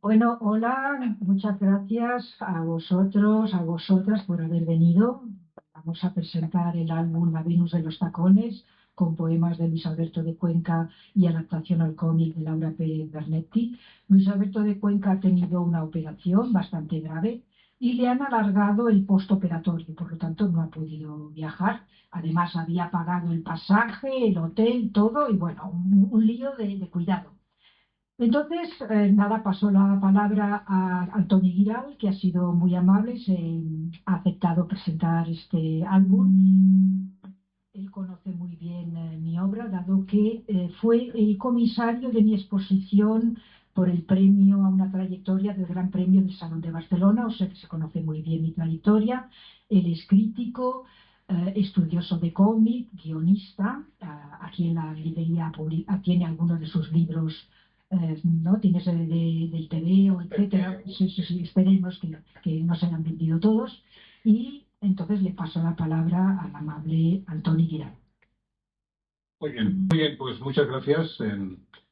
Bueno, hola, muchas gracias a vosotros, a vosotras por haber venido. Vamos a presentar el álbum La Venus de los Tacones, con poemas de Luis Alberto de Cuenca y adaptación al cómic de Laura Pérez Bernetti. Luis Alberto de Cuenca ha tenido una operación bastante grave y le han alargado el postoperatorio, por lo tanto no ha podido viajar. Además había pagado el pasaje, el hotel, todo, y bueno, un lío de cuidado. Entonces, nada, pasó la palabra a Antoni Giral, que ha sido muy amable, ha aceptado presentar este álbum. Él conoce muy bien mi obra, dado que fue el comisario de mi exposición por el premio a una trayectoria del Gran Premio del Salón de Barcelona, o sea que se conoce muy bien mi trayectoria. Él es crítico, estudioso de cómic, guionista. Aquí en la librería tiene algunos de sus libros, ¿no? Tienes del TVO, etcétera. Sí, sí, sí, esperemos que no se hayan vendido todos. Y entonces le paso la palabra al amable Antoni Giral. Muy bien, pues muchas gracias,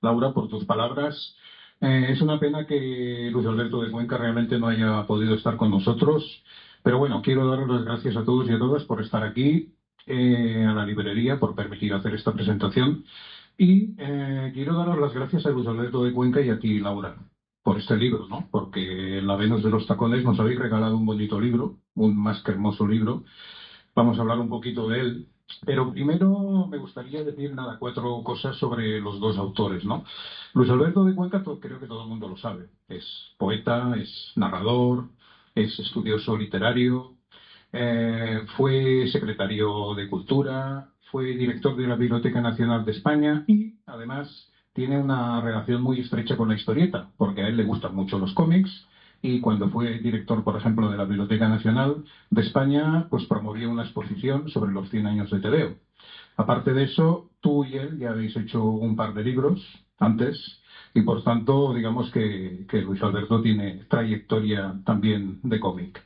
Laura, por tus palabras. Es una pena que Luis Alberto de Cuenca realmente no haya podido estar con nosotros, pero bueno, quiero dar las gracias a todos y a todas por estar aquí, a la librería, por permitir hacer esta presentación. Y quiero daros las gracias a Luis Alberto de Cuenca y a ti, Laura, por este libro, ¿no? Porque en La Venus de los Tacones nos habéis regalado un bonito libro, un más que hermoso libro. Vamos a hablar un poquito de él. Pero primero me gustaría decir, nada, cuatro cosas sobre los dos autores, ¿no? Luis Alberto de Cuenca, creo que todo el mundo lo sabe. Es poeta, es narrador, es estudioso literario, fue secretario de Cultura, fue director de la Biblioteca Nacional de España y, además, tiene una relación muy estrecha con la historieta, porque a él le gustan mucho los cómics y cuando fue director, por ejemplo, de la Biblioteca Nacional de España, pues promovió una exposición sobre los 100 años de TVO. Aparte de eso, tú y él ya habéis hecho un par de libros antes y, por tanto, digamos que Luis Alberto tiene trayectoria también de cómic.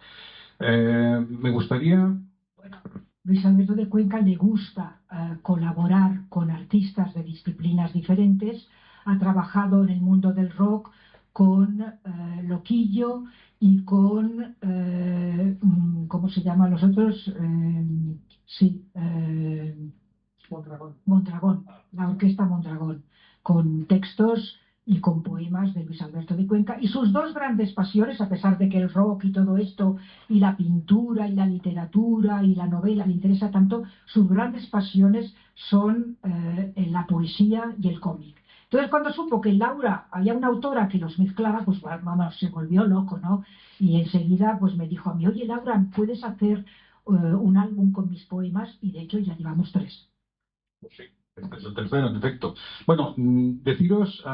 Me gustaría... Bueno, Luis Alberto de Cuenca le gusta colaborar con artistas de disciplinas diferentes. Ha trabajado en el mundo del rock con Loquillo y con, ¿cómo se llaman los otros? Sí, Mondragón, la orquesta Mondragón, con textos y con poemas de Luis Alberto de Cuenca. Y sus dos grandes pasiones, a pesar de que el rock y todo esto, y la pintura y la literatura y la novela le interesa tanto, sus grandes pasiones son la poesía y el cómic. Entonces, cuando supo que en Laura había una autora que los mezclaba, pues vamos, se volvió loco, ¿no? Y enseguida pues me dijo a mí, oye Laura, ¿puedes hacer un álbum con mis poemas? Y de hecho ya llevamos 3. Sí, este es el tercero, en efecto. Bueno, deciros,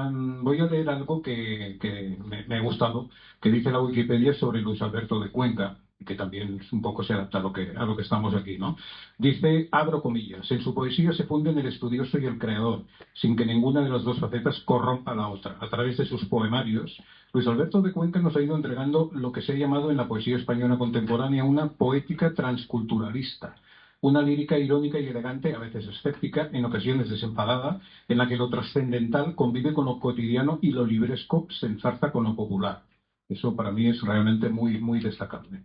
voy a leer algo que me ha gustado, que dice la Wikipedia sobre Luis Alberto de Cuenca, que también un poco se adapta a lo que estamos aquí, ¿no? Dice, abro comillas, en su poesía se funden el estudioso y el creador, sin que ninguna de las dos facetas corrompa la otra. A través de sus poemarios, Luis Alberto de Cuenca nos ha ido entregando lo que se ha llamado en la poesía española contemporánea una poética transculturalista, una lírica irónica y elegante, a veces escéptica, en ocasiones desenfadada, en la que lo trascendental convive con lo cotidiano y lo libresco se enzarza con lo popular. Eso para mí es realmente muy, muy destacable.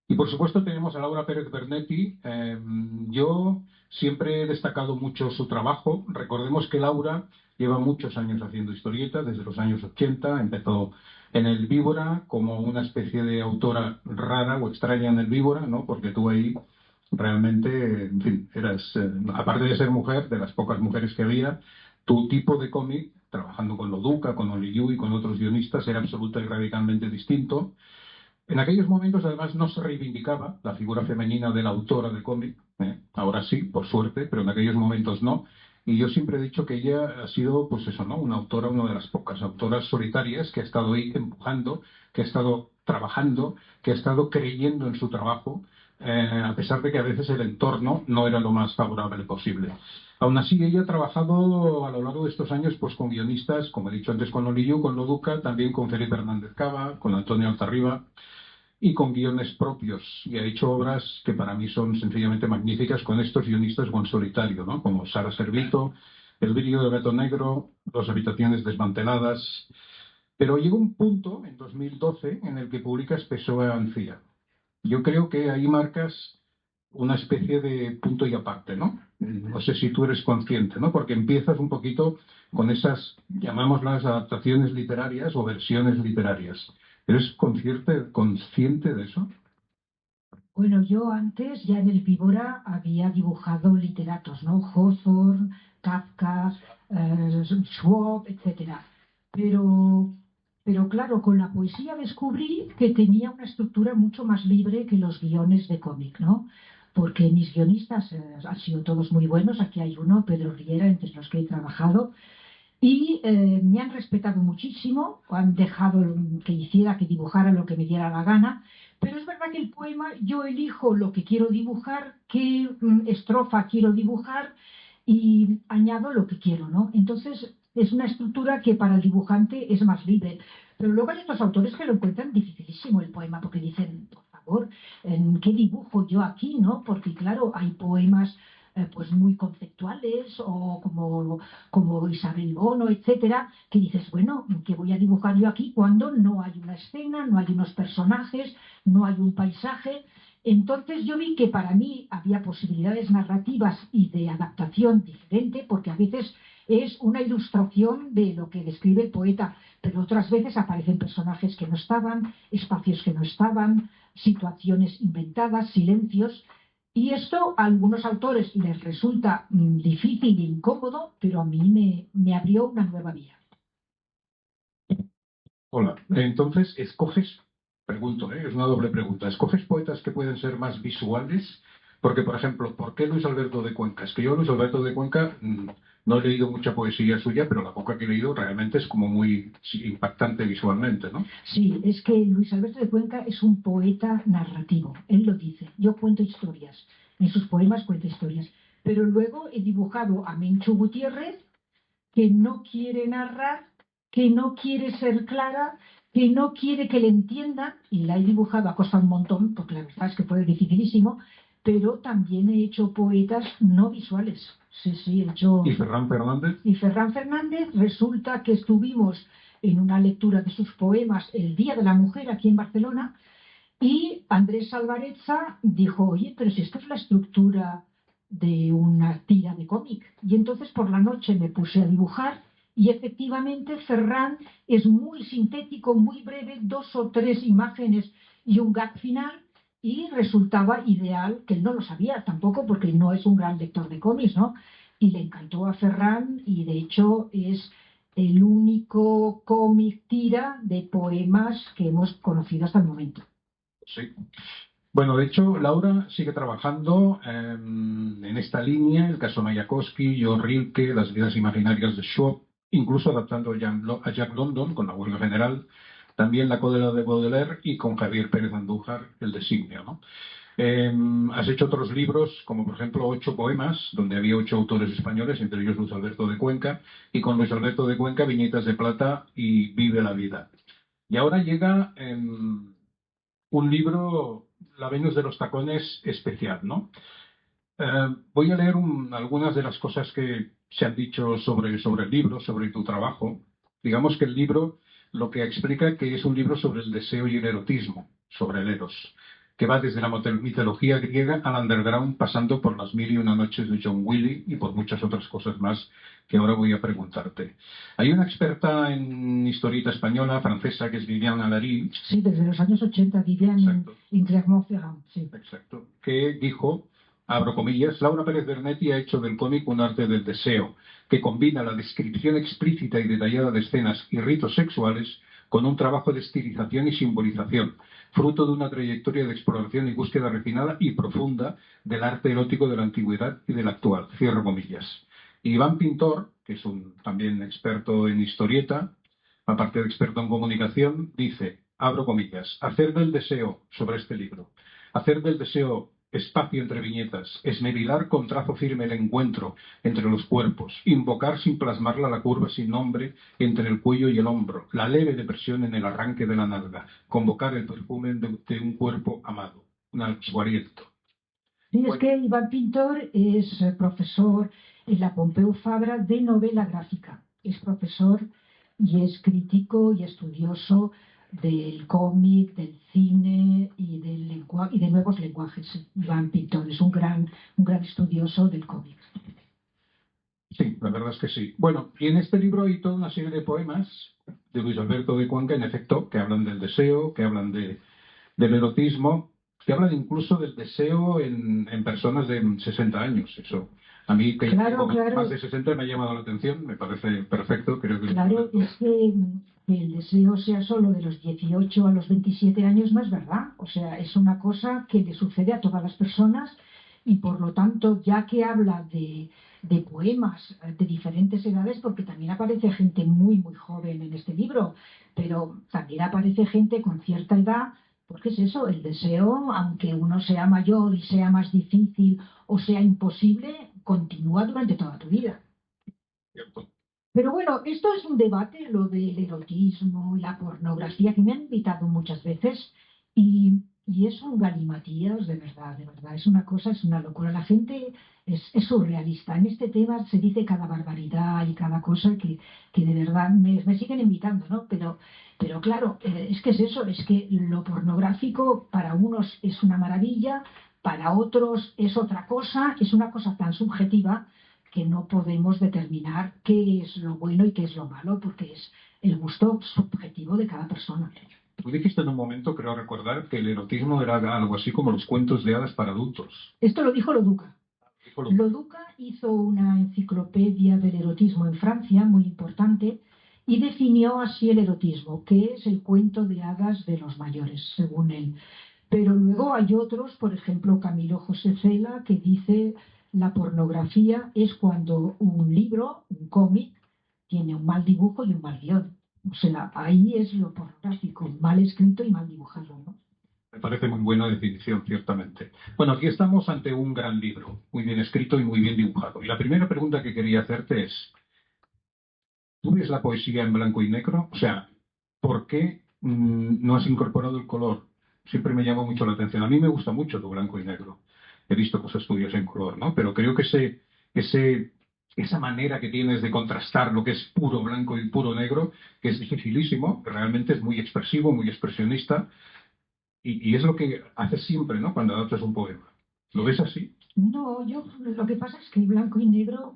Y por supuesto tenemos a Laura Pérez Bernetti. Yo siempre he destacado mucho su trabajo. Recordemos que Laura lleva muchos años haciendo historietas, desde los años 80. Empezó en el Víbora como una especie de autora rara o extraña en el Víbora, ¿no? Porque tú ahí realmente, en fin, eras, aparte de ser mujer, de las pocas mujeres que había, tu tipo de cómic, trabajando con Loduca, con Oli Yu y con otros guionistas, era absoluta y radicalmente distinto. En aquellos momentos, además, no se reivindicaba la figura femenina de la autora de cómic. Ahora sí, por suerte, pero en aquellos momentos no. Y yo siempre he dicho que ella ha sido, pues eso, ¿no? Una autora, una de las pocas autoras solitarias que ha estado ahí empujando, que ha estado trabajando, que ha estado creyendo en su trabajo, a pesar de que a veces el entorno no era lo más favorable posible. Aún así, ella ha trabajado a lo largo de estos años pues con guionistas, como he dicho antes, con Oli Yu, con Loduca, también con Felipe Hernández Cava, con Antonio Altarriba. y con guiones propios. Y ha hecho obras que para mí son sencillamente magníficas con estos guionistas en solitario, ¿no? Como Sara Servito, El brillo del gato negro, Dos habitaciones desmanteladas. Pero llegó un punto, en 2012, en el que publicas Pessoa Ancilla. Yo creo que ahí marcas una especie de punto y aparte, ¿no? No sé si tú eres consciente, ¿no? Porque empiezas un poquito con esas, llamámoslas adaptaciones literarias o versiones literarias. ¿Eres consciente de eso? Bueno, yo antes ya en el Víbora había dibujado literatos, ¿no? Hawthorne, Kafka, Schwab, etcétera. Pero, pero claro, con la poesía descubrí que tenía una estructura mucho más libre que los guiones de cómic, ¿no? Porque mis guionistas han sido todos muy buenos. Aquí hay uno, Pedro Riera, entre los que he trabajado, y me han respetado muchísimo, han dejado que hiciera, que dibujara lo que me diera la gana, pero es verdad que el poema yo elijo lo que quiero dibujar, qué estrofa quiero dibujar y añado lo que quiero, ¿no? Entonces es una estructura que para el dibujante es más libre. Pero luego hay otros autores que lo encuentran dificilísimo el poema, porque dicen, por favor, ¿en qué dibujo yo aquí, no? Porque claro, hay poemas pues muy conceptuales o como Isabel Bono, etcétera, que dices, bueno, ¿qué voy a dibujar yo aquí cuando no hay una escena, no hay unos personajes, no hay un paisaje? Entonces yo vi que para mí había posibilidades narrativas y de adaptación diferente, porque a veces es una ilustración de lo que describe el poeta, pero otras veces aparecen personajes que no estaban, espacios que no estaban, situaciones inventadas, silencios. Y esto a algunos autores les resulta difícil e incómodo, pero a mí me abrió una nueva vía. Hola. Entonces, pregunto, es una doble pregunta, ¿escoges poetas que pueden ser más visuales? Porque, por ejemplo, ¿por qué Luis Alberto de Cuenca? Es que yo, Luis Alberto de Cuenca, no he leído mucha poesía suya, pero la poca que he leído realmente es como muy sí, impactante visualmente, ¿no? Sí, es que Luis Alberto de Cuenca es un poeta narrativo, él lo dice, yo cuento historias, en sus poemas cuento historias, pero luego he dibujado a Menchu Gutiérrez, que no quiere narrar, que no quiere ser clara, que no quiere que le entiendan, y la he dibujado, ha costado un montón, porque la verdad es que fue dificilísimo, pero también he hecho poetas no visuales. Sí, sí, he hecho... ¿Y Ferran Fernández? Y Ferran Fernández, resulta que estuvimos en una lectura de sus poemas el Día de la Mujer aquí en Barcelona, y Andrés Alvareza dijo, oye, pero si esto es la estructura de una tira de cómic. Y entonces por la noche me puse a dibujar y efectivamente Ferran es muy sintético, muy breve, dos o tres imágenes y un gag final, y resultaba ideal, que él no lo sabía tampoco porque no es un gran lector de cómics, ¿no? Y le encantó a Ferran y de hecho es el único cómic tira de poemas que hemos conocido hasta el momento. Sí. Bueno, de hecho, Laura sigue trabajando en esta línea, el caso Mayakovsky, John Rilke, Las vidas imaginarias de Schwab, incluso adaptando a Jack London con La huelga general, también La cólera de Baudelaire y con Javier Pérez Andújar, El designio, ¿no? Has hecho otros libros, como por ejemplo Ocho poemas, donde había 8 autores españoles, entre ellos Luis Alberto de Cuenca, y con Luis Alberto de Cuenca, Viñetas de Plata y Vive la vida. Y ahora llega un libro, La Venus de los tacones especial, ¿no? Voy a leer algunas de las cosas que se han dicho sobre el libro, sobre tu trabajo. Digamos que el libro lo que explica que es un libro sobre el deseo y el erotismo, sobre el eros, que va desde la mitología griega al underground, pasando por las mil y una noches de John Willie y por muchas otras cosas más que ahora voy a preguntarte. Hay una experta en historieta española, francesa, que es Viviane Alary. Sí, desde los años 80 vivían en Clermont-Ferrand. Sí. Exacto. Que dijo, abro comillas, Laura Pérez Bernetti ha hecho del cómic un arte del deseo, que combina la descripción explícita y detallada de escenas y ritos sexuales con un trabajo de estilización y simbolización, fruto de una trayectoria de exploración y búsqueda refinada y profunda del arte erótico de la antigüedad y del actual. Cierro comillas. Y Iván Pintor, que es un también experto en historieta, aparte de experto en comunicación, dice, abro comillas, hacer del deseo sobre este libro, hacer del deseo espacio entre viñetas, esmerilar con trazo firme el encuentro entre los cuerpos, invocar sin plasmarla la curva sin nombre entre el cuello y el hombro, la leve depresión en el arranque de la nalga, convocar el perfume de un cuerpo amado, un alxguariento. Sí, es que Iván Pintor es profesor en la Pompeu Fabra de novela gráfica. Es profesor y es crítico y estudioso del cómic, del cine y y de nuevos lenguajes. Iván Pintor es un gran estudioso del cómic. Sí, la verdad es que sí. Bueno, y en este libro hay toda una serie de poemas de Luis Alberto de Cuenca, en efecto, que hablan del deseo, que hablan del erotismo, que hablan incluso del deseo en personas de 60 años. Eso, a mí, que Claro, tengo claro. más de 60, me ha llamado la atención, me parece perfecto. Creo que Claro, es que el deseo sea solo de los 18 a los 27 años no es verdad. O sea, es una cosa que le sucede a todas las personas y por lo tanto, ya que habla de poemas de diferentes edades, porque también aparece gente muy joven en este libro, pero también aparece gente con cierta edad, porque es eso, el deseo, aunque uno sea mayor y sea más difícil o sea imposible, continúa durante toda tu vida. cierto. Pero bueno, esto es un debate, lo del erotismo y la pornografía, que me han invitado muchas veces y es un galimatías, de verdad, es una cosa, es una locura. La gente es surrealista. En este tema se dice cada barbaridad y cada cosa que de verdad me siguen invitando, ¿no? Pero claro, es que es eso, es que lo pornográfico para unos es una maravilla, para otros es otra cosa, es una cosa tan subjetiva que no podemos determinar qué es lo bueno y qué es lo malo, porque es el gusto subjetivo de cada persona. Tú dijiste en un momento, creo recordar, que el erotismo era algo así como los cuentos de hadas para adultos. Esto lo dijo Loduca. Dijo Loduca hizo una enciclopedia del erotismo en Francia muy importante y definió así el erotismo, que es el cuento de hadas de los mayores, según él. Pero luego hay otros, por ejemplo, Camilo José Cela, que dice la pornografía es cuando un libro, un cómic, tiene un mal dibujo y un mal guión. O sea, ahí es lo pornográfico, mal escrito y mal dibujado, ¿no? Me parece muy buena definición, ciertamente. Bueno, aquí estamos ante un gran libro, muy bien escrito y muy bien dibujado. Y la primera pregunta que quería hacerte es, ¿tú ves la poesía en blanco y negro? O sea, ¿por qué no has incorporado el color? Siempre me llama mucho la atención. A mí me gusta mucho tu blanco y negro. He visto tus estudios en color, ¿no? Pero creo que esa manera que tienes de contrastar lo que es puro blanco y puro negro, que es dificilísimo, que realmente es muy expresivo, muy expresionista, y es lo que haces siempre, ¿no? Cuando adaptas un poema. ¿Lo ves así? No, yo lo que pasa es que el blanco y negro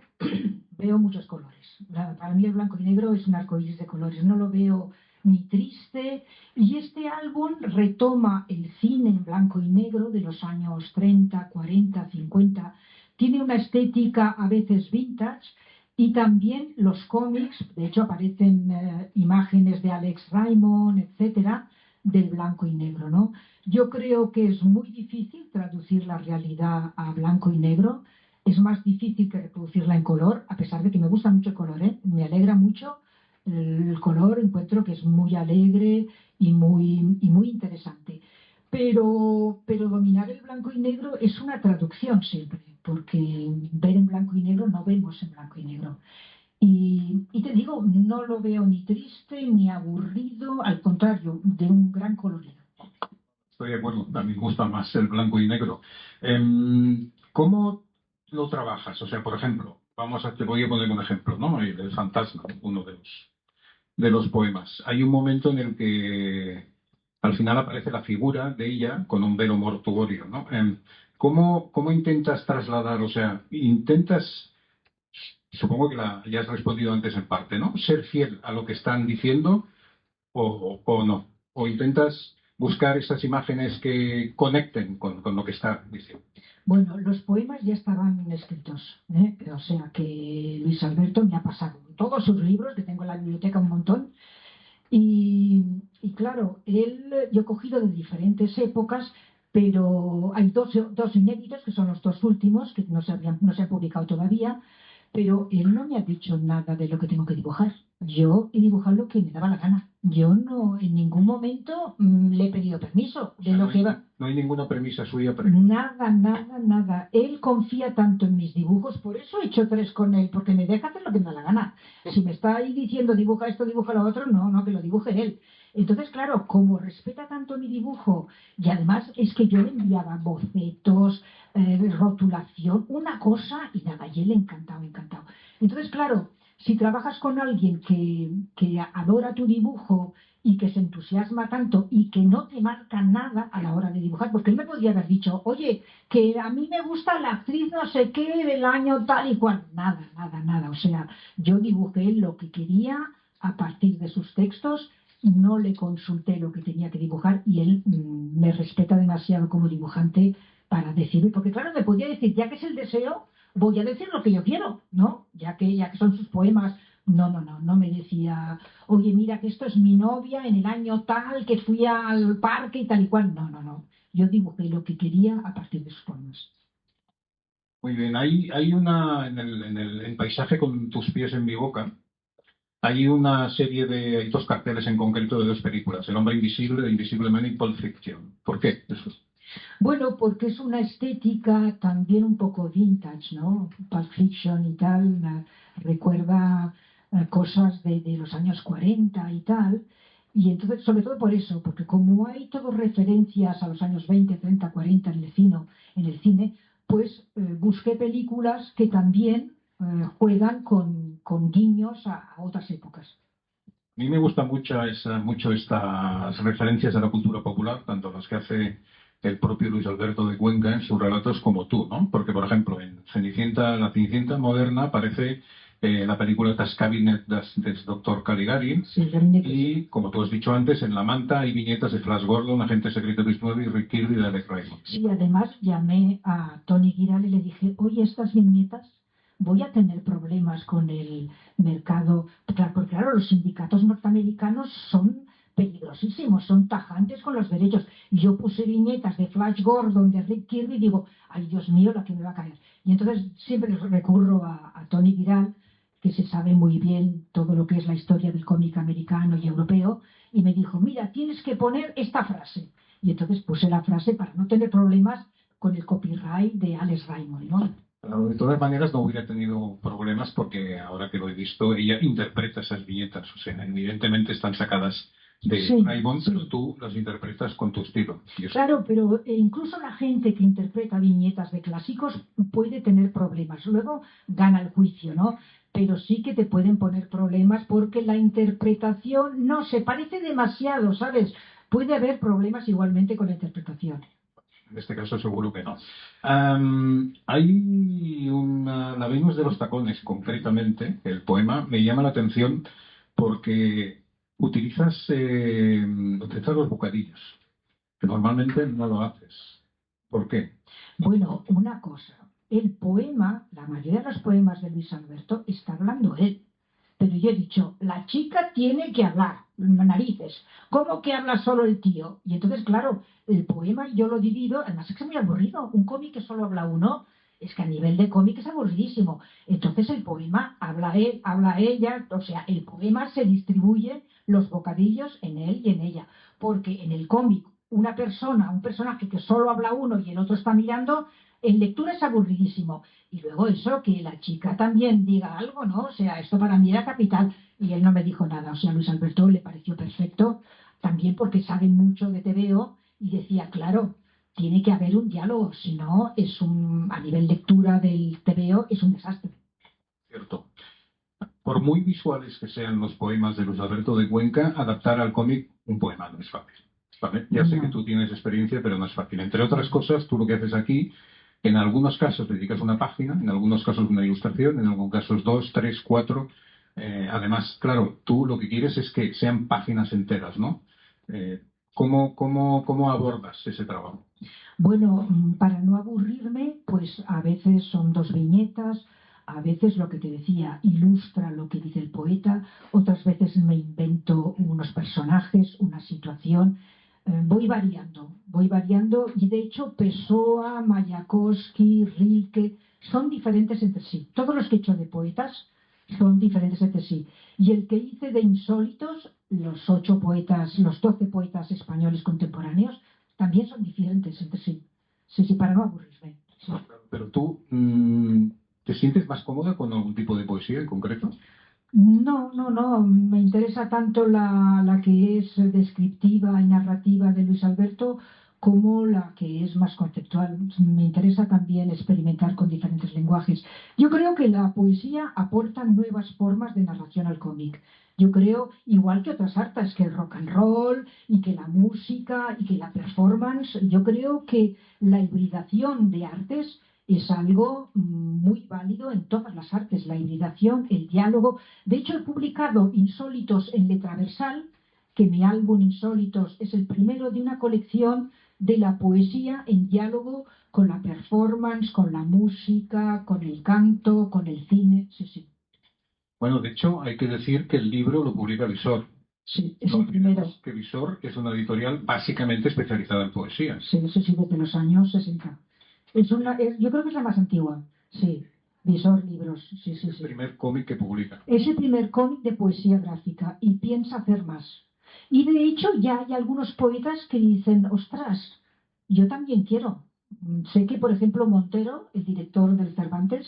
veo muchos colores. Para mí el blanco y negro es un arcoíris de colores. No lo veo ni triste. Y este álbum retoma el cine en blanco y negro de los años 30, 40, 50. Tiene una estética a veces vintage y también los cómics. De hecho aparecen imágenes de Alex Raymond, etcétera, del blanco y negro, ¿no? Yo creo que es muy difícil traducir la realidad a blanco y negro. Es más difícil que reproducirla en color, a pesar de que me gusta mucho el color, ¿eh? Me alegra mucho el color, encuentro que es muy alegre y muy interesante. Pero dominar el blanco y negro es una traducción siempre, porque ver en blanco y negro no vemos en blanco y negro. Y te digo, no lo veo ni triste ni aburrido, al contrario, de un gran colorido. Estoy de acuerdo, a mí me gusta más el blanco y negro. ¿Cómo lo trabajas? O sea, por ejemplo, te voy a poner un ejemplo, ¿no? El fantasma, uno de los poemas. Hay un momento en el que al final aparece la figura de ella con un velo mortuorio, ¿no? ¿Cómo intentas trasladar? O sea, supongo que ya has respondido antes en parte, ¿no? Ser fiel a lo que están diciendo o no. O intentas buscar esas imágenes que conecten con lo que está diciendo. Bueno, los poemas ya estaban escritos, ¿eh? O sea que Luis Alberto me ha pasado todos sus libros, que tengo en la biblioteca un montón, y claro, yo he cogido de diferentes épocas, pero hay dos inéditos, que son los dos últimos, que no se han publicado todavía, pero él no me ha dicho nada de lo que tengo que dibujar. Yo he dibujado lo que me daba la gana. Yo no en ningún momento le he pedido permiso O de sea, lo que va. no hay ninguna premisa suya Nada, nada, nada. Él confía tanto en mis dibujos, por eso he hecho tres con él, porque me deja hacer lo que me da la gana. Si me está ahí diciendo dibuja esto, dibuja lo otro, no, no, que lo dibuje él. Entonces, claro, como respeta tanto mi dibujo, y además es que yo le enviaba bocetos, rotulación, una cosa y nada, y él encantado, encantado. Entonces, claro, si trabajas con alguien que adora tu dibujo y que se entusiasma tanto y que no te marca nada a la hora de dibujar, porque él me podría haber dicho, oye, que a mí me gusta la actriz no sé qué del año tal y cual. Nada, nada, nada. O sea, yo dibujé lo que quería a partir de sus textos, no le consulté lo que tenía que dibujar y él me respeta demasiado como dibujante para decirme, porque claro, me podía decir, ya que es el deseo, voy a decir lo que yo quiero, ¿no? Ya que son sus poemas. No, no, no, no me decía, oye, mira que esto es mi novia en el año tal, que fui al parque y tal y cual. No, no, no. Yo dibujé lo que quería a partir de sus poemas. Muy bien, hay una, en paisaje con tus pies en mi boca, hay una serie hay dos carteles en concreto de dos películas, El hombre invisible, de Invisible Man y Pulp Fiction. ¿Por qué? Eso. Bueno, porque es una estética también un poco vintage, ¿no? Pulp Fiction y tal, recuerda cosas de los años 40 y tal. Y entonces, sobre todo por eso, porque como hay todo referencias a los años 20, 30, 40 en el cine, pues busqué películas que también juegan con guiños a otras épocas. A mí me gustan mucho estas referencias a la cultura popular, tanto las que hace el propio Luis Alberto de Cuenca en sus relatos como tú, ¿no? Porque, por ejemplo, en Cenicienta, la Cenicienta moderna aparece la película Das Cabinet des Dr. Caligari Sí, realmente sí. y, como tú has dicho antes, en La Manta hay viñetas de Flash Gordon, Agente Secreto 19 y Rick Kirby de Alex Raymond. Sí, además llamé a Tony Giral y le dije, oye, estas viñetas voy a tener problemas con el mercado, claro, porque claro, los sindicatos norteamericanos son peligrosísimos, son tajantes con los derechos. Y yo puse viñetas de Flash Gordon, de Rick Kirby, y digo, ay Dios mío, la que me va a caer. Y entonces siempre recurro a Tony Giral, que se sabe muy bien todo lo que es la historia del cómic americano y europeo, y me dijo, mira, tienes que poner esta frase. Y entonces puse la frase para no tener problemas con el copyright de Alex Raymond, ¿no? Claro, de todas maneras no hubiera tenido problemas porque ahora que lo he visto, ella interpreta esas viñetas, o sea, evidentemente están sacadas de Sí, Raymond, sí. pero tú las interpretas con tu estilo. Y eso, Claro, pero incluso la gente que interpreta viñetas de clásicos puede tener problemas. Luego gana el juicio, ¿no? Pero sí que te pueden poner problemas porque la interpretación no se parece demasiado, ¿sabes? Puede haber problemas igualmente con la interpretación. en este caso seguro que no. Hay La Venus de los Tacones, concretamente, el poema, me llama la atención porque utilizas los bocadillos, que normalmente no lo haces. ¿Por qué? Bueno, una cosa, el poema, la mayoría de los poemas de Luis Alberto está hablando él. Pero yo he dicho, la chica tiene que hablar, narices. ¿Cómo que habla solo el tío? Y entonces, claro, el poema yo lo divido, además es que es muy aburrido. Un cómic que solo habla uno, es que a nivel de cómic es aburridísimo. Entonces el poema habla él, habla ella, o sea, el poema se distribuye los bocadillos en él y en ella. Porque en el cómic, una persona, un personaje que solo habla uno y el otro está mirando, en lectura es aburridísimo. Y luego eso, que la chica también diga algo, ¿no? O sea, esto para mí era capital. Y él no me dijo nada. O sea, a Luis Alberto le pareció perfecto, también porque sabe mucho de TVO y decía, claro, tiene que haber un diálogo, si no, a nivel lectura del TVO es un desastre. Cierto. Por muy visuales que sean los poemas de Luis Alberto de Cuenca, adaptar al cómic un poema no es fácil. ¿Vale? Ya sé que No. tú tienes experiencia, pero no es fácil. Entre otras cosas, tú lo que haces aquí, en algunos casos dedicas una página, en algunos casos una ilustración, en algunos casos dos, tres, cuatro. Además, claro, tú lo que quieres es que sean páginas enteras, ¿no? ¿Cómo abordas ese trabajo? Bueno, para no aburrirme, pues a veces son dos viñetas, a veces lo que te decía, ilustra lo que dice el poeta, otras veces me invento unos personajes, una situación. Voy variando y de hecho Pessoa, Mayakovsky, Rilke son diferentes entre sí. Todos los que he hecho de poetas son diferentes entre sí. Y el que hice de insólitos, los 8 poetas, los 12 poetas españoles contemporáneos, también son diferentes entre sí. Sí, sí, para no aburrirme. Sí. Pero tú, ¿te sientes más cómoda con algún tipo de poesía en concreto? No, no, no. Me interesa tanto la que es descriptiva y narrativa de Luis Alberto como la que es más conceptual. Me interesa también experimentar con diferentes lenguajes. Yo creo que la poesía aporta nuevas formas de narración al cómic. Yo creo, igual que otras artes, que el rock and roll y que la música y que la performance, yo creo que la hibridación de artes es algo muy válido en todas las artes, la hibridación, el diálogo. De hecho, he publicado Insólitos en Letraversal, que mi álbum Insólitos es el primero de una colección de la poesía en diálogo con la performance, con la música, con el canto, con el cine. Sí, sí. Bueno, de hecho, hay que decir que el libro lo publica Visor. Sí, es No el primero. olvidemos que Visor es una editorial básicamente especializada en poesía. Sí, eso sí, desde los años 60. Yo creo que es la más antigua. Sí, Visor Libros. Sí, sí, El sí. primer cómic que publica. Es el primer cómic de poesía gráfica y piensa hacer más. Y de hecho ya hay algunos poetas que dicen, ostras, yo también quiero. Sé que, por ejemplo, Montero, el director del Cervantes,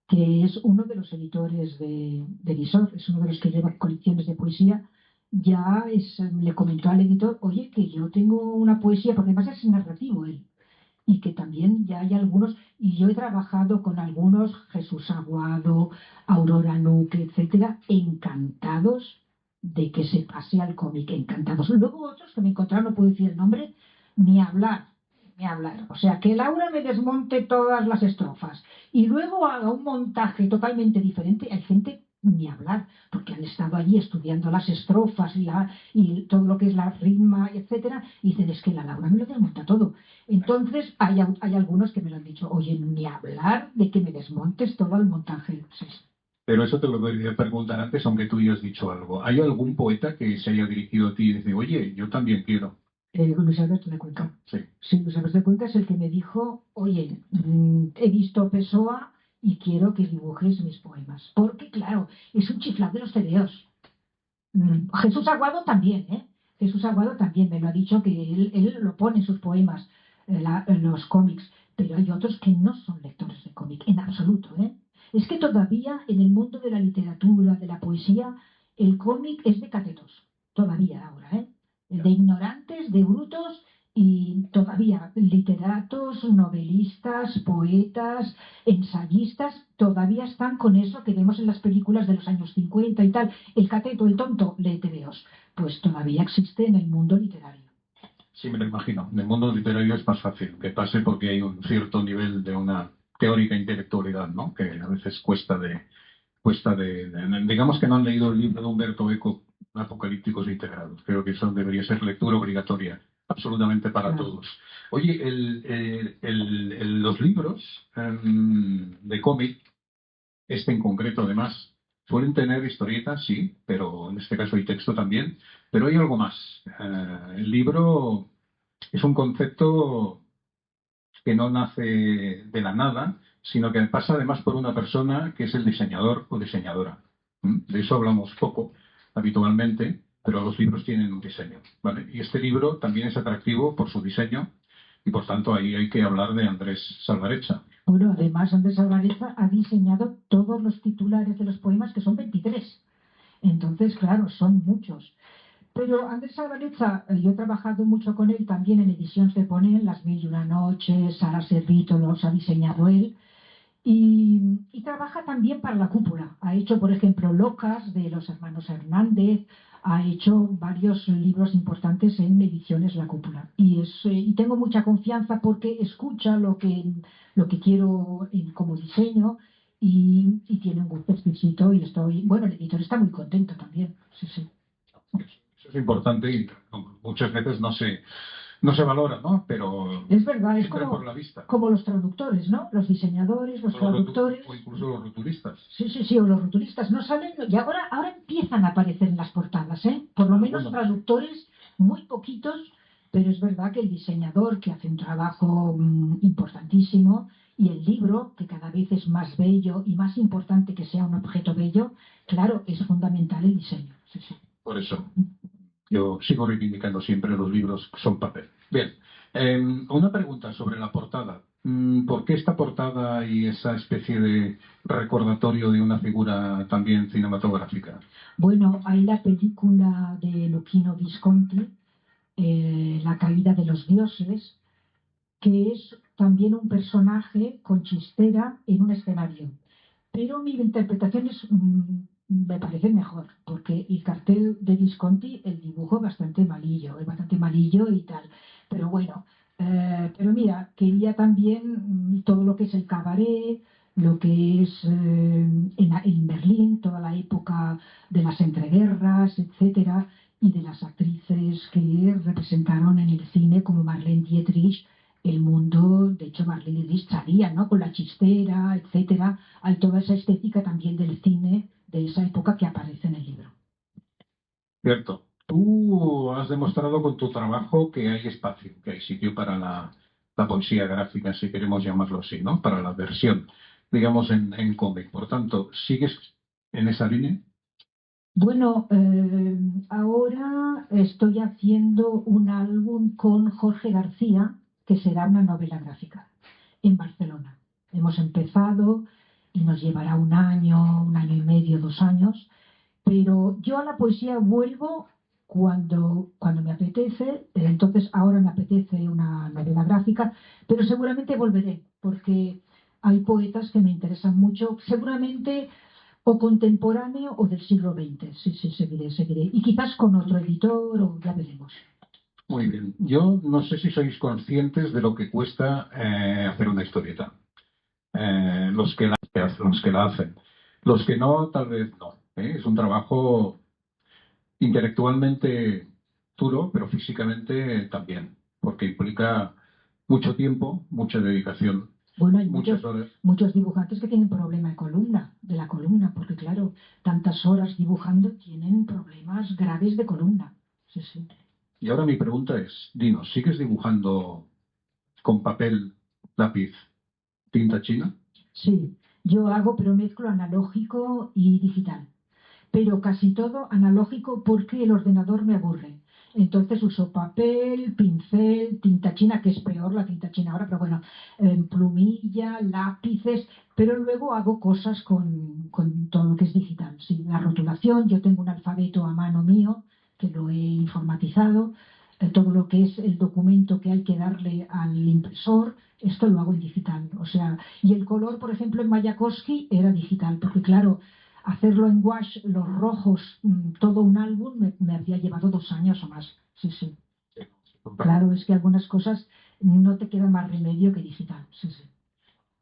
que es uno de los editores de Visor, es uno de los que lleva colecciones de poesía, le comentó al editor, oye, que yo tengo una poesía, porque además es narrativo él, y que también ya hay algunos, y yo he trabajado con algunos, Jesús Aguado, Aurora Luque, etcétera, encantados de que se pase al cómic, encantados. Luego otros que me encontraron, no puedo decir el nombre, ni hablar, ni hablar. O sea, que Laura me desmonte todas las estrofas y luego haga un montaje totalmente diferente, hay gente ni hablar, porque han estado allí estudiando las estrofas y todo lo que es la ritma, etcétera, y dicen, es que la Laura me lo desmonta todo. Entonces, hay algunos que me lo han dicho, oye, ni hablar de que me desmontes todo el montaje. Sí, sí. Pero eso te lo debería preguntar antes, aunque tú ya has dicho algo. ¿Hay algún poeta que se haya dirigido a ti y dice, oye, yo también quiero? Luis Alberto de Cuenca. Sí. Sí, Luis Alberto de Cuenca es el que me dijo, oye, he visto Pessoa y quiero que dibujes mis poemas. Porque, claro, es un chiflado de los tebeos. Jesús Aguado también, ¿eh? Jesús Aguado también me lo ha dicho que él lo pone en sus poemas, en los cómics, pero hay otros que no son lectores de cómic, en absoluto, ¿eh? Es que todavía en el mundo de la literatura, de la poesía, el cómic es de catetos, todavía ahora, ¿eh? De ignorantes, de brutos y todavía literatos, novelistas, poetas, ensayistas, todavía están con eso que vemos en las películas de los años 50 y tal. El cateto, el tonto, lee tebeos. Pues todavía existe en el mundo literario. Sí, me lo imagino. En el mundo literario es más fácil que pase porque hay un cierto nivel de una teórica intelectualidad, ¿no? Que a veces digamos que no han leído el libro de Humberto Eco, Apocalípticos Integrados. Creo que eso debería ser lectura obligatoria, absolutamente para Claro. todos. Oye, los libros de cómic, este en concreto además, suelen tener historietas, sí, pero en este caso hay texto también, pero hay algo más. El libro es un concepto que no nace de la nada, sino que pasa además por una persona que es el diseñador o diseñadora. De eso hablamos poco habitualmente, pero los libros tienen un diseño, ¿vale? Y este libro también es atractivo por su diseño y por tanto ahí hay que hablar de Andrés Salvarezza. Bueno, además Andrés Alvareza ha diseñado todos los titulares de los poemas, que son 23. Entonces, claro, son muchos. Pero Andrés Alvareza, yo he trabajado mucho con él también en ediciones de Ponent, Las Mil y una Noches, Sara Servito los ha diseñado él. Y trabaja también para la cúpula. Ha hecho, por ejemplo, Locas de los hermanos Hernández, ha hecho varios libros importantes en ediciones La Cúpula. Y tengo mucha confianza porque escucha lo que quiero como diseño y tiene un gusto exquisito y bueno, el editor está muy contento también. Sí, sí. Eso es importante y muchas veces no se valora, ¿no? Pero Es verdad, es entra por la vista. como los traductores, ¿no? Los diseñadores, los traductores. O incluso los rotulistas. Sí, sí, sí, o los rotulistas no salen, y ahora empiezan a aparecer en las portadas, ¿eh? Por lo menos Bueno. traductores, muy poquitos, pero es verdad que el diseñador, que hace un trabajo importantísimo, Y el libro, que cada vez es más bello y más importante que sea un objeto bello, claro, es fundamental el diseño. Sí, sí. Por eso, yo sigo reivindicando siempre los libros son papel. Bien, una pregunta sobre la portada. ¿Por qué esta portada y esa especie de recordatorio de una figura también cinematográfica? Bueno, hay la película de Luchino Visconti, La caída de los dioses, que es también un personaje con chistera en un escenario. Pero mi interpretación me parece mejor, porque el cartel de Visconti, el dibujo es bastante malillo y tal. Pero bueno, pero mira, quería también todo lo que es el cabaret, lo que es en Berlín, toda la época de las entreguerras, etcétera, y de las actrices que representaron en el cine como Marlene Dietrich el mundo. De hecho, Marlene Dietrich salía, ¿no? Con la chistera, etcétera. Hay toda esa estética también del cine de esa época que aparece en el libro. Cierto. Tú has demostrado con tu trabajo que hay espacio, que hay sitio para la poesía gráfica, si queremos llamarlo así, ¿no? Para la versión, digamos, en cómic. Por tanto, ¿sigues en esa línea? Bueno, ahora estoy haciendo un álbum con Jorge García, que será una novela gráfica, en Barcelona. Hemos empezado y nos llevará un año y medio, 2 años, pero yo a la poesía vuelvo cuando me apetece. Entonces ahora me apetece una novela gráfica, pero seguramente volveré, porque hay poetas que me interesan mucho, seguramente o contemporáneo o del siglo XX. Sí, sí, seguiré, seguiré. Y quizás con otro editor o ya veremos. Muy bien. Yo no sé si sois conscientes de lo que cuesta hacer una historieta. Los que la hacen. Los que no, tal vez no. Es un trabajo intelectualmente duro, pero físicamente también, porque implica mucho tiempo, mucha dedicación, Bueno, hay muchas horas. muchos dibujantes que tienen problema de la columna, porque claro, tantas horas dibujando tienen problemas graves de columna. Sí, sí. Y ahora mi pregunta es, dinos, ¿sigues dibujando con papel, lápiz, tinta china? Sí, yo hago, pero mezclo analógico y digital. Pero casi todo analógico porque el ordenador me aburre. Entonces uso papel, pincel, tinta china, que es peor la tinta china ahora, pero bueno, plumilla, lápices, pero luego hago cosas con todo lo que es digital. Sí, la rotulación, yo tengo un alfabeto a mano mío, que lo he informatizado, todo lo que es el documento que hay que darle al impresor, esto lo hago en digital. O sea, y el color, por ejemplo, en Mayakovsky era digital, porque claro, hacerlo en wash, los rojos, todo un álbum, me habría llevado 2 años o más. Sí, sí. Claro, es que algunas cosas no te queda más remedio que digital. Sí, sí.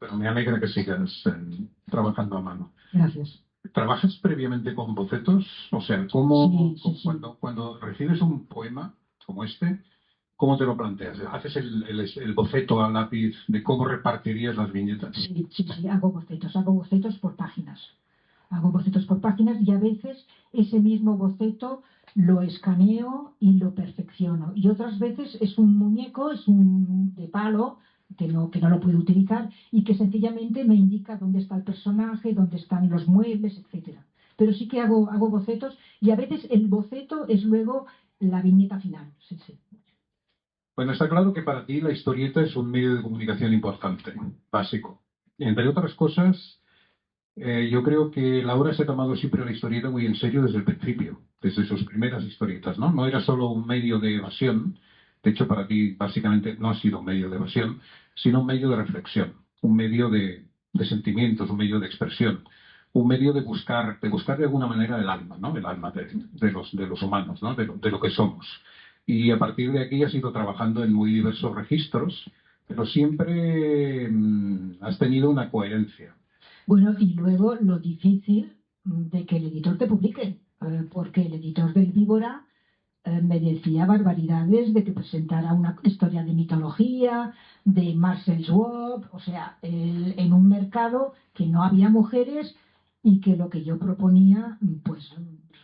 Pero me alegra que sigas trabajando a mano. Gracias. ¿Trabajas previamente con bocetos? O sea, Sí, sí, sí. cuando recibes un poema como este, ¿cómo te lo planteas? ¿Haces el boceto a lápiz de cómo repartirías las viñetas? Sí, sí, sí, hago bocetos por páginas. Hago bocetos por páginas y a veces ese mismo boceto lo escaneo y lo perfecciono. Y otras veces es un muñeco, es un de palo, que no lo puedo utilizar y que sencillamente me indica dónde está el personaje, dónde están los muebles, etcétera. Pero sí que hago bocetos y a veces el boceto es luego la viñeta final. Sí, sí. Bueno, está claro que para ti la historieta es un medio de comunicación importante, básico. Entre otras cosas, yo creo que Laura se ha tomado siempre la historieta muy en serio desde el principio, desde sus primeras historietas, ¿no? No era solo un medio de evasión, de hecho para ti básicamente no ha sido un medio de evasión, sino un medio de reflexión, un medio de sentimientos, un medio de expresión, un medio de buscar de alguna manera el alma, ¿no? El alma de los humanos, ¿no? De lo que somos. Y a partir de aquí has ido trabajando en muy diversos registros, pero siempre has tenido una coherencia. Bueno, y luego lo difícil de que el editor te publique, porque el editor del Víbora me decía barbaridades de que presentara una historia de mitología, de Marcel Schwab, o sea, en un mercado que no había mujeres y que lo que yo proponía, pues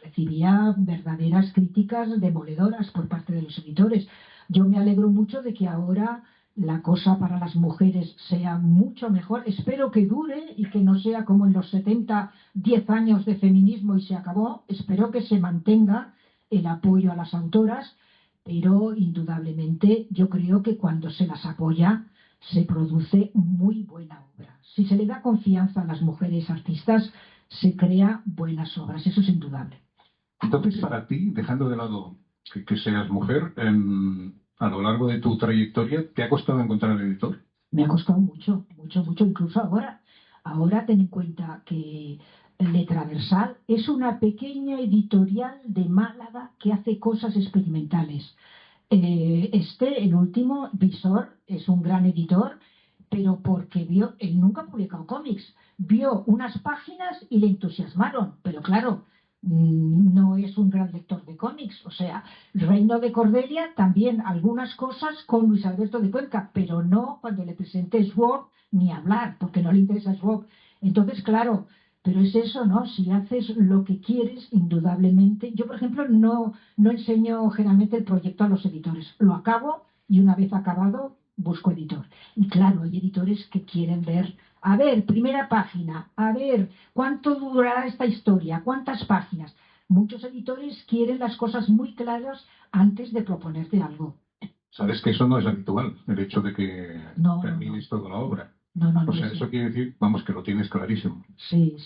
recibía verdaderas críticas demoledoras por parte de los editores. Yo me alegro mucho de que ahora la cosa para las mujeres sea mucho mejor. Espero que dure y que no sea como en los 70, 10 años de feminismo y se acabó. Espero que se mantenga el apoyo a las autoras, pero indudablemente yo creo que cuando se las apoya se produce muy buena obra. Si se le da confianza a las mujeres artistas, se crea buenas obras, eso es indudable. Entonces, para ti, dejando de lado que seas mujer, a lo largo de tu trayectoria, ¿te ha costado encontrar editor? Me ha costado mucho, mucho, mucho, incluso ahora. Ahora ten en cuenta que Letraversal es una pequeña editorial de Málaga que hace cosas experimentales. El último, Visor, es un gran editor, pero porque él nunca ha publicado cómics, vio unas páginas y le entusiasmaron, pero claro, no es un gran lector de cómics. O sea, Reino de Cordelia también algunas cosas con Luis Alberto de Cuenca, pero no cuando le presenté Sword ni hablar, porque no le interesa Sword. Entonces, claro, pero es eso, ¿no? Si haces lo que quieres, indudablemente. Yo, por ejemplo, no enseño generalmente el proyecto a los editores. Lo acabo y una vez acabado, busco editor. Y claro, hay editores que quieren ver, a ver, primera página, a ver, ¿cuánto durará esta historia? ¿Cuántas páginas? Muchos editores quieren las cosas muy claras antes de proponerte algo. Sabes que eso no es habitual, el hecho de que No, termines toda la obra. no O sea, es. eso quiere decir, vamos, que lo tienes clarísimo. Sí.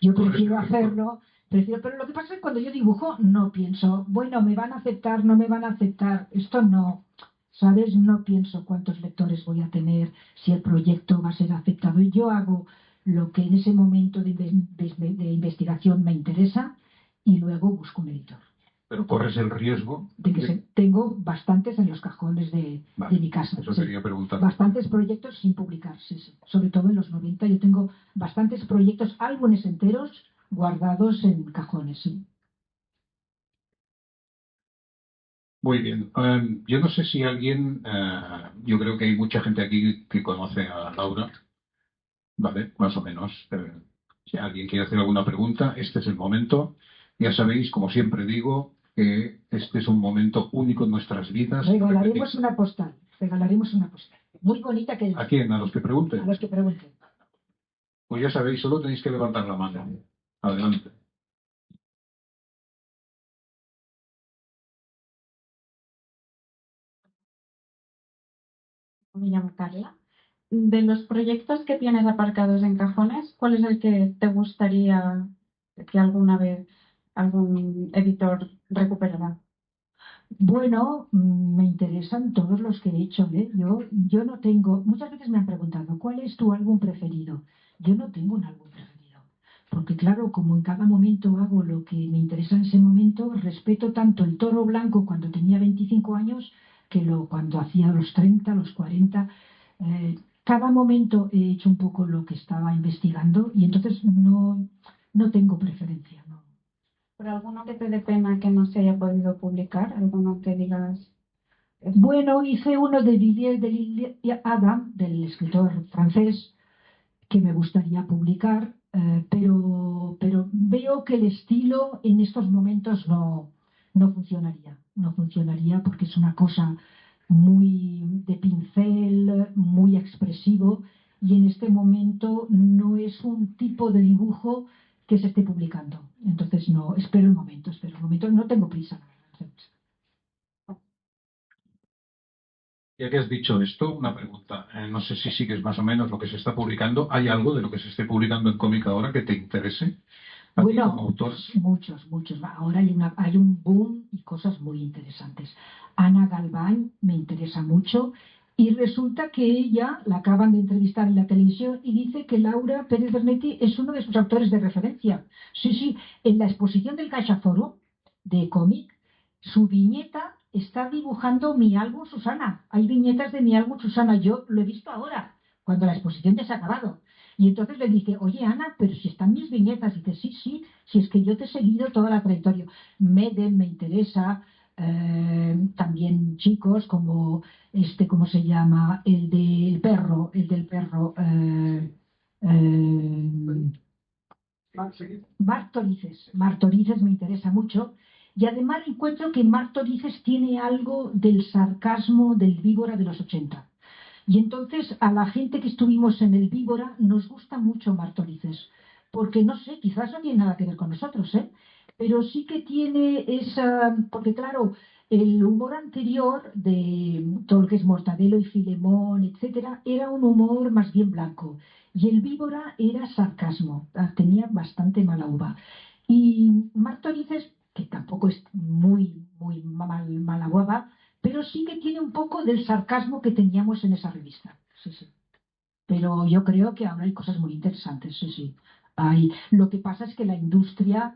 Yo prefiero hacerlo, pero lo que pasa es que cuando yo dibujo no pienso, bueno, me van a aceptar, no me van a aceptar. Esto no, ¿sabes? No pienso cuántos lectores voy a tener, si el proyecto va a ser aceptado. Y yo hago lo que en ese momento de investigación me interesa y luego busco un editor. Pero corres el riesgo De que tengo bastantes en los cajones de mi casa. Eso quería preguntar. Bastantes proyectos sin publicar, sí. Sobre todo en los 90 yo tengo bastantes proyectos, álbumes enteros guardados en cajones, sí. Muy bien. Yo no sé si alguien, yo creo que hay mucha gente aquí que conoce a Laura, ¿vale? Más o menos. Si alguien quiere hacer alguna pregunta, este es el momento. Ya sabéis, como siempre digo, que este es un momento único en nuestras vidas. Regalaremos una postal. Muy bonita que es. ¿A quién? ¿A los que pregunten? A los que pregunten. Pues ya sabéis, solo tenéis que levantar la mano. Adelante. Me llamo Carla. De los proyectos que tienes aparcados en cajones, ¿cuál es el que te gustaría que alguna vez algún editor recuperara? Bueno, me interesan todos los que he hecho, ¿eh? Yo no tengo, muchas veces me han preguntado, ¿cuál es tu álbum preferido? Yo no tengo un álbum preferido, porque claro, como en cada momento hago lo que me interesa en ese momento, respeto tanto el Toro Blanco cuando tenía 25 años que cuando hacía los 30, los 40. Cada momento he hecho un poco lo que estaba investigando y entonces no tengo preferencia, ¿no? ¿Pero alguno que te dé pena que no se haya podido publicar? ¿Alguno que digas? Bueno, hice uno de Villiers de l'Isle Adam, del escritor francés, que me gustaría publicar, pero veo que el estilo en estos momentos no funcionaría. No funcionaría porque es una cosa muy de pincel, muy expresivo, y en este momento no es un tipo de dibujo que se esté publicando. Entonces, no, espero un momento, no tengo prisa. Ya que has dicho esto, una pregunta. No sé si sigues más o menos lo que se está publicando. ¿Hay algo de lo que se esté publicando en cómic ahora que te interese? ¿A ti como autor? Muchos. Ahora hay un boom y cosas muy interesantes. Ana Galván me interesa mucho y resulta que ella la acaban de entrevistar en la televisión y dice que Laura Pérez Bernetti es uno de sus autores de referencia. Sí, en la exposición del CaixaForum de cómic, su viñeta está dibujando mi álbum Susana. Hay viñetas de mi álbum Susana. Yo lo he visto ahora, cuando la exposición ya se ha acabado. Y entonces le dije, oye Ana, pero si están mis viñetas. Dice, sí, si es que yo te he seguido toda la trayectoria. Medem me interesa, también chicos como ¿cómo se llama? El del perro, Marc Torices me interesa mucho. Y además encuentro que Marc Torices tiene algo del sarcasmo del Víbora de los 80. Y entonces a la gente que estuvimos en el Víbora nos gusta mucho Martorices, porque no sé, quizás no tiene nada que ver con nosotros, ¿eh? Pero sí que tiene esa, porque claro, el humor anterior de todo lo que es Mortadelo y Filemón, etcétera, era un humor más bien blanco. Y el Víbora era sarcasmo, tenía bastante mala uva. Y Martorices, que tampoco es muy mala uva, pero sí que tiene un poco del sarcasmo que teníamos en esa revista. Sí, sí. Pero yo creo que ahora hay cosas muy interesantes, sí, sí. Lo que pasa es que la industria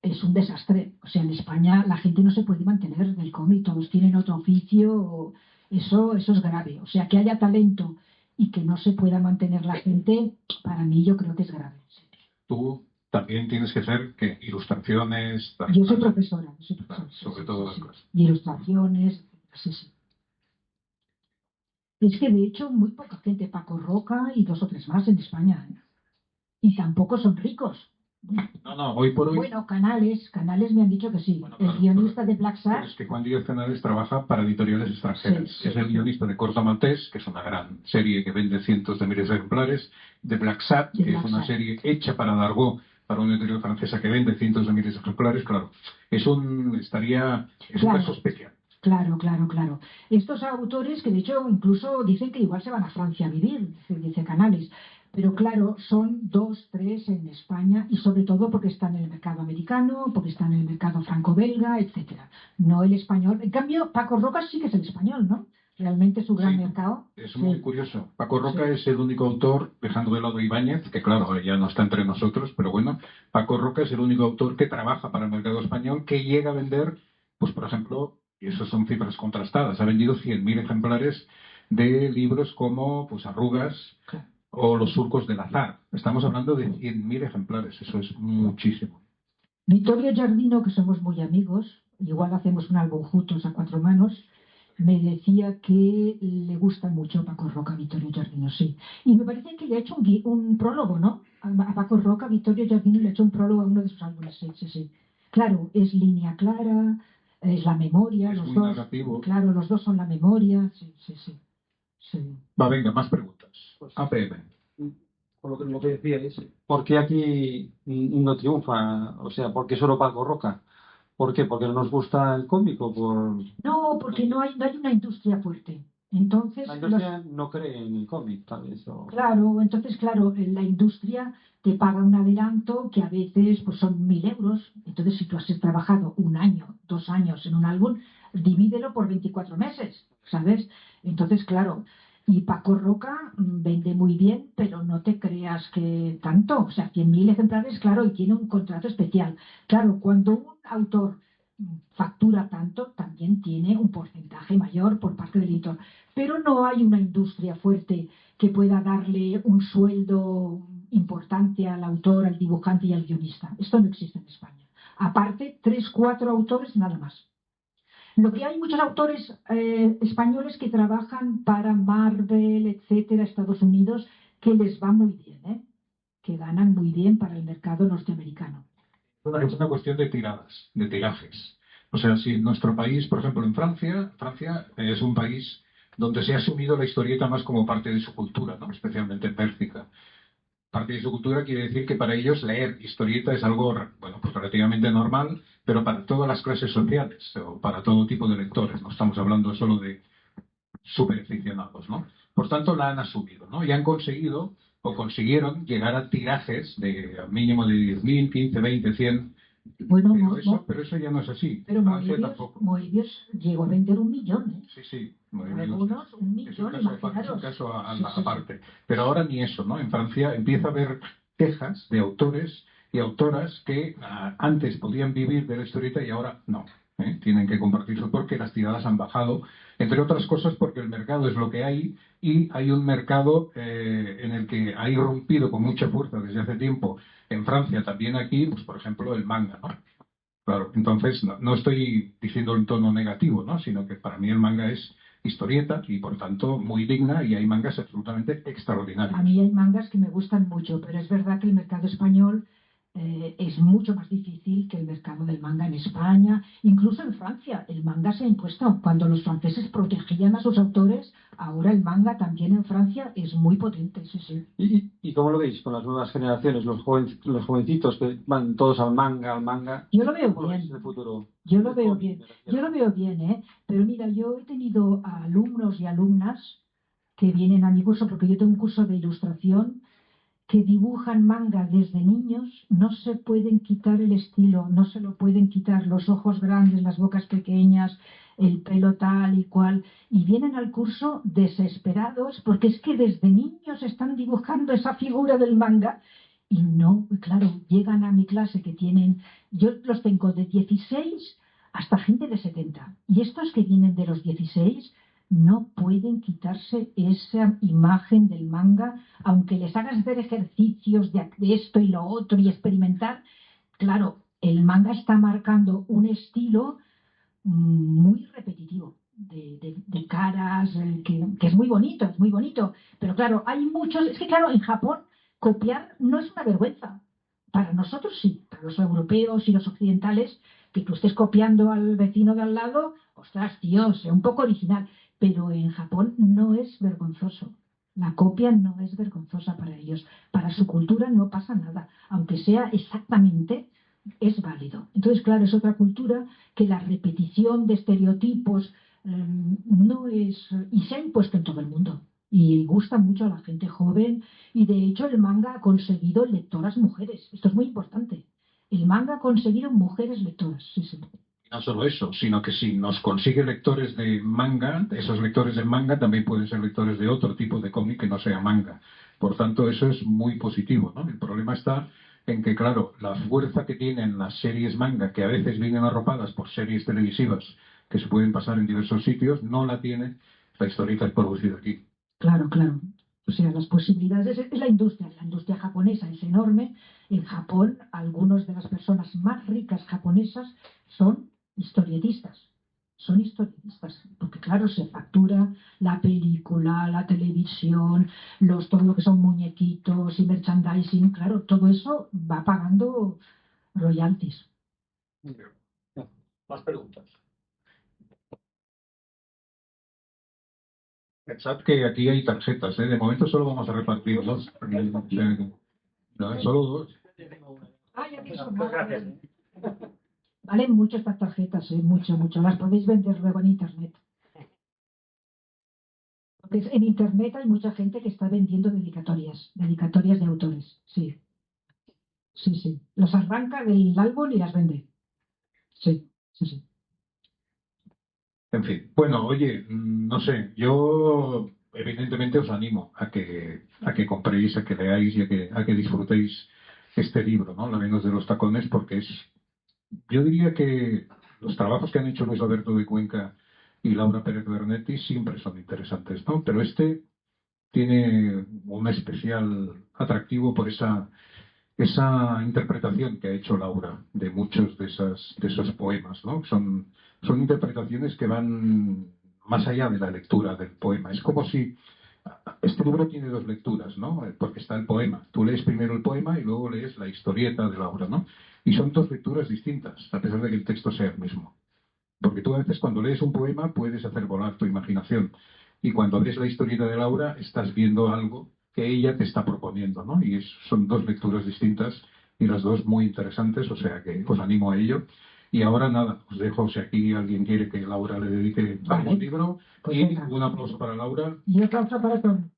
es un desastre. O sea, en España la gente no se puede mantener del cómic, todos tienen otro oficio, eso es grave. O sea, que haya talento y que no se pueda mantener la gente, para mí yo creo que es grave. Sí. Tú también tienes que hacer que ilustraciones, Yo soy profesora, sí, sobre sí, todo sí, las sí. cosas. Y ilustraciones, sí, sí. Es que de hecho muy poca gente, Paco Roca y dos o tres más en España, ¿eh? Y tampoco son ricos. No, no, hoy por hoy. Bueno, Canales me han dicho que sí. Bueno, El claro, guionista de Black pero Shark, es que Juan Díaz Canales trabaja para editoriales extranjeras. sí, Es el guionista de Corto Maltés, que es una gran serie que vende cientos de miles de ejemplares, de Black Sat, de que es Black una Shark. serie hecha para Dargaud, para una editorial francesa que vende cientos de miles de ejemplares. Claro, es un Claro, caso especial. claro. Estos autores que de hecho incluso dicen que igual se van a Francia a vivir, dice Canales. Pero claro, son dos, tres en España y sobre todo porque están en el mercado americano, porque están en el mercado franco-belga, etcétera. No el español. En cambio, Paco Roca sí que es el español, ¿no? Realmente su gran Sí, mercado. es Sí, muy curioso. Paco Roca sí. es el único autor, dejando de lado a Ibáñez, que claro, ahora ya no está entre nosotros, pero bueno, Paco Roca es el único autor que trabaja para el mercado español que llega a vender, pues por ejemplo, y eso son cifras contrastadas, ha vendido 100.000 ejemplares de libros como pues Arrugas Claro. o Los surcos del azar. Estamos hablando de 100.000 ejemplares, eso es muchísimo. Vittorio Giardino, que somos muy amigos, igual hacemos un álbum juntos a cuatro manos, me decía que le gusta mucho Paco Roca, Vittorio Giardino, sí. Y me parece que le ha hecho un prólogo, ¿no? A Paco Roca, Vittorio Giardino le ha hecho un prólogo a uno de sus álbumes, sí, sí, sí. Claro, es línea clara, es la memoria, Es los muy dos, narrativo. claro, los dos son la memoria, sí, sí, sí. Sí. Va, venga, más preguntas. Pues, APM. por lo que decíais, ¿por qué aquí no triunfa? O sea, ¿por qué solo Paco Roca? ¿Por qué? ¿Porque no nos gusta el cómic o por...? No, porque no hay una industria fuerte. Entonces, La industria no cree en el cómic, tal vez. Claro, la industria te paga un adelanto que a veces pues son 1.000 euros. Entonces, si tú has trabajado un año, 2 años en un álbum, divídelo por 24 meses, ¿sabes? Entonces, claro, y Paco Roca vende muy bien, pero no te creas que tanto. O sea, 100.000 ejemplares, claro, y tiene un contrato especial. Claro, cuando un autor factura tanto, también tiene un porcentaje mayor por parte del editor. Pero no hay una industria fuerte que pueda darle un sueldo importante al autor, al dibujante y al guionista. Esto no existe en España. Aparte, 3, 4 autores nada más. Lo que hay muchos autores españoles que trabajan para Marvel, etcétera, Estados Unidos, que les va muy bien, ¿eh? Que ganan muy bien para el mercado norteamericano. Es una cuestión de tiradas, de tirajes. O sea, si en nuestro país, por ejemplo, en Francia es un país donde se ha asumido la historieta más como parte de su cultura, ¿no? Especialmente en Bélgica. Parte de su cultura quiere decir que para ellos leer historieta es algo, bueno, pues relativamente normal, pero para todas las clases sociales o para todo tipo de lectores. No estamos hablando solo de superaficionados, ¿no? Por tanto, la han asumido, ¿no? Y han conseguido o consiguieron llegar a tirajes de al mínimo de 10.000, 15, 20, 100. Bueno, Pero eso ya no es así. pero Francia tampoco. Moebius llegó a vender 1 millón, ¿eh? Sí, Algunos, 1 es un millón, caso, imaginaros. Sí. aparte. Pero ahora ni eso, ¿no? En Francia empieza a haber quejas de autores y autoras que antes podían vivir de la historieta y ahora no. Tienen que compartirse porque las tiradas han bajado, entre otras cosas porque el mercado es lo que hay y hay un mercado en el que ha irrumpido con mucha fuerza desde hace tiempo en Francia, también aquí, pues por ejemplo el manga, ¿no? Claro, entonces no estoy diciendo en tono negativo, ¿no? Sino que para mí el manga es historieta y por tanto muy digna y hay mangas absolutamente extraordinarios. A mí hay mangas que me gustan mucho, pero es verdad que el mercado español es mucho más difícil que el mercado del manga en España, incluso en Francia. El manga se ha impuesto. Cuando los franceses protegían a sus autores, ahora el manga también en Francia es muy potente, sí, sí. ¿Y cómo lo veis con las nuevas generaciones, los jovencitos que van todos al manga? Yo lo veo ¿Cómo lo ves bien. en el futuro? Yo lo El veo cómic, bien. me refiero. Yo lo veo bien, ¿eh? Pero mira, yo he tenido a alumnos y alumnas que vienen a mi curso, porque yo tengo un curso de ilustración, que dibujan manga desde niños, no se pueden quitar el estilo, no se lo pueden quitar, los ojos grandes, las bocas pequeñas, el pelo tal y cual, y vienen al curso desesperados porque es que desde niños están dibujando esa figura del manga y no, claro, llegan a mi clase que tienen, yo los tengo de 16 hasta gente de 70, y estos que vienen de los 16 no pueden quitarse esa imagen del manga, aunque les hagas hacer ejercicios de esto y lo otro y experimentar. Claro, el manga está marcando un estilo muy repetitivo de caras, que es muy bonito, pero claro, hay muchos, es que claro, en Japón copiar no es una vergüenza. Para nosotros sí, para los europeos y los occidentales, que tú estés copiando al vecino de al lado, ostras, tío, sea un poco original, pero en Japón no es vergonzoso. La copia no es vergonzosa para ellos. Para su cultura no pasa nada, aunque sea exactamente, es válido. Entonces, claro, es otra cultura que la repetición de estereotipos no es, y se ha impuesto en todo el mundo. Y gusta mucho a la gente joven, y de hecho el manga ha conseguido lectoras mujeres. Esto es muy importante. El manga ha conseguido mujeres lectoras, sí, sí. No solo eso, sino que si nos consigue lectores de manga, esos lectores de manga también pueden ser lectores de otro tipo de cómic que no sea manga. Por tanto, eso es muy positivo, ¿no? El problema está en que, claro, la fuerza que tienen las series manga, que a veces vienen arropadas por series televisivas que se pueden pasar en diversos sitios, no la tiene la historieta producida aquí. Claro, claro. O sea, las posibilidades es la industria japonesa es enorme. En Japón, algunas de las personas más ricas japonesas son historietistas. Son historietistas, porque claro, se factura la película, la televisión, todo lo que son muñequitos y merchandising, claro, todo eso va pagando royalties. Más preguntas. Pensad que aquí hay tarjetas, ¿eh? De momento solo vamos a repartir dos. No, solo dos. Ah, ya tienes una. Valen mucho estas tarjetas, mucho, mucho. Las podéis vender luego en Internet. Porque en Internet hay mucha gente que está vendiendo dedicatorias de autores. Sí, sí, sí. Las arranca del álbum y las vende. Sí, sí, sí. En fin, bueno, oye, no sé, yo evidentemente os animo a que compréis, a que leáis y a que disfrutéis este libro, ¿no? La Venus de los Tacones, porque yo diría que los trabajos que han hecho Luis Alberto de Cuenca y Laura Pérez Bernetti siempre son interesantes, ¿no? Pero este tiene un especial atractivo por esa interpretación que ha hecho Laura de muchos de esos poemas, ¿no? Son interpretaciones que van más allá de la lectura del poema. Es como si este libro tiene dos lecturas, ¿no? Porque está el poema. Tú lees primero el poema y luego lees la historieta de Laura, ¿no? Y son dos lecturas distintas, a pesar de que el texto sea el mismo. Porque tú a veces cuando lees un poema puedes hacer volar tu imaginación. Y cuando lees la historieta de Laura estás viendo algo que ella te está proponiendo, ¿no? Y son dos lecturas distintas y las dos muy interesantes, o sea que os animo a ello. Y ahora nada, os dejo si aquí alguien quiere que Laura le dedique algún libro. Pues Y venga. un aplauso para Laura. Y otro aplauso para Tom.